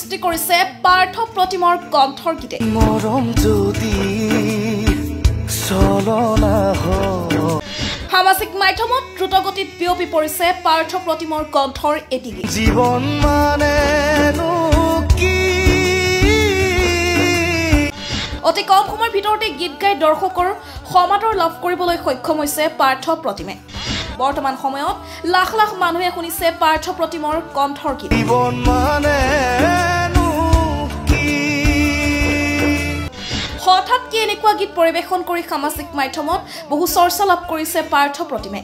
সৃষ্টি কৰিছে পাৰ্থ প্ৰতিমৰ কণ্ঠৰ গীতে মৰম যদি চলনা হয় সামাজিক মাধ্যমত দ্ৰুতগতিত বিয়পি পৰিছে পাৰ্থ প্ৰতিমৰ কণ্ঠৰ এটি গীত জীৱন মানে কি অতি কম সময়ৰ ভিতৰতে গীত গাই দৰ্শকৰ সমাদৰ লাভ কৰিবলৈ সক্ষম হৈছে পাৰ্থ প্ৰতিমে বৰ্তমান সময়ত লাখ লাখ মানুহে শুনিছে পাৰ্থ প্ৰতিমৰ কণ্ঠৰ গীত জীৱন মানে হঠাৎ কি এনেকুৱা গীত পৰিৱেশন কৰি সামাজিক মাধ্যমত বহু চৰ্চা লাভ কৰিছে পাৰ্থ প্ৰতিমে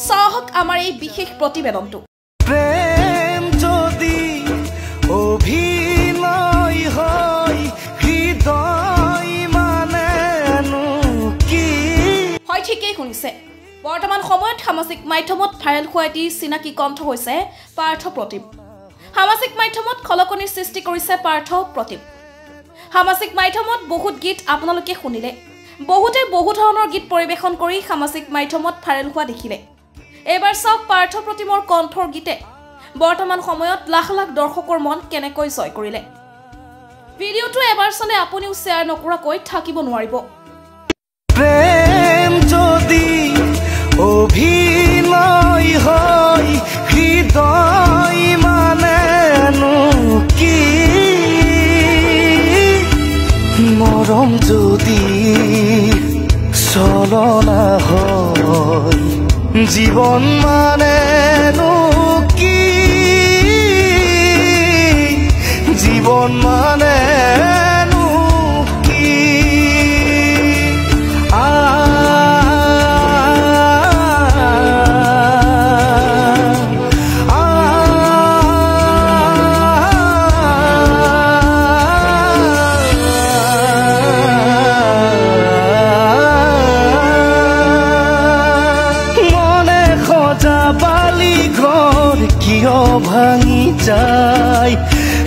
চাহক আমাৰ এই বিশেষ প্ৰতিবেদনটো প্ৰেম যদি অভিনয় হয় হৃদয় মানে কি হয় ঠিকেই শুনিছে বৰ্তমান সময়ত সামাজিক মাধ্যমত ভাইৰেল হোৱা এটি চিনাকি কণ্ঠ হৈছে পাৰ্থ প্ৰতিম সামাজিক মাধ্যমত খলকনিৰ সৃষ্টি কৰিছে পাৰ্থ প্ৰতিম সামাজিক মাধ্যমত বহুত গীত আপোনালোকে শুনিলে বহুতে বহু ধৰণৰ গীত পৰিৱেশন কৰি সামাজিক মাধ্যমত ভাইৰেল হোৱা দেখিলে এবাৰ চাওক পাৰ্থ প্ৰতিমৰ কণ্ঠৰ গীতে বৰ্তমান সময়ত লাখ লাখ দৰ্শকৰ মন কেনেকৈ জয় কৰিলে ভিডিঅ'টো এবাৰ চালে আপুনিও শ্বেয়াৰ নকৰাকৈ থাকিব নোৱাৰিব প্ৰেম যদি অভিনয় হয় হৃদয় মানে কি মৰম যদি চলনা হয় জীৱন মানে কি জীৱন মানে কিয় ভাঙি যায়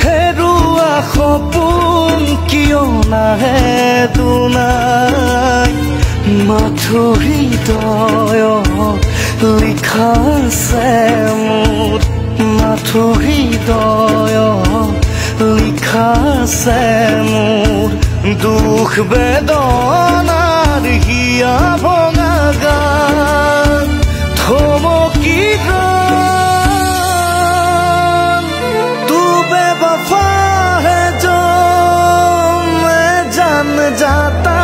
হেৰুৱা সপোন কিয় নাহে দুনাই মাথো হৃদয় লিখা আছে মোৰ মাথো হৃদয় লিখা আছে মোৰ দুখ বেদনাৰ হিয়া ভঙা গান থমকি जाता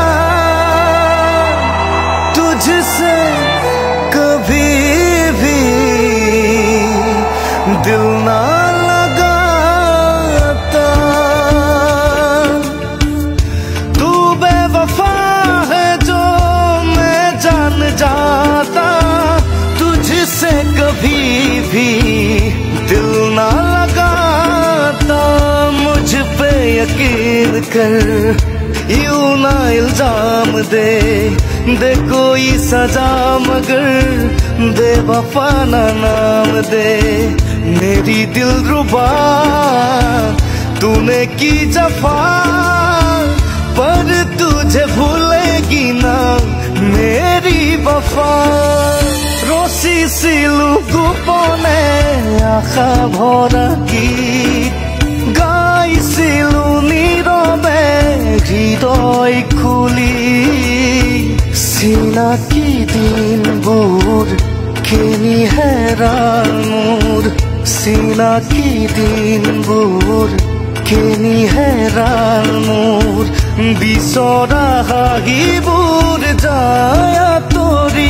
तुझसे कभी भी दिल ना लगाता तू बेवफा है जो मैं जान जाता तुझसे कभी भी दिल ना लगाता मुझ पे यकीन कर यूं ना इल्जाम दे कोई सजा मगर बेवफा ना नाम दे मेरी दिलरुबा तूने की जफा पर तुझे भूलेगी ना मेरी वफा रसी सिलू गोपने आशा भरा गीत গাইছিলো নীৰৱে হৃদয় খুলি চিনাকি দিনবোৰ কেনি হেৰাল মোৰ চিনাকি দিনবোৰ কেনি হেৰাল মোৰ বিচৰা হাঁহিবোৰ যায় আঁতৰি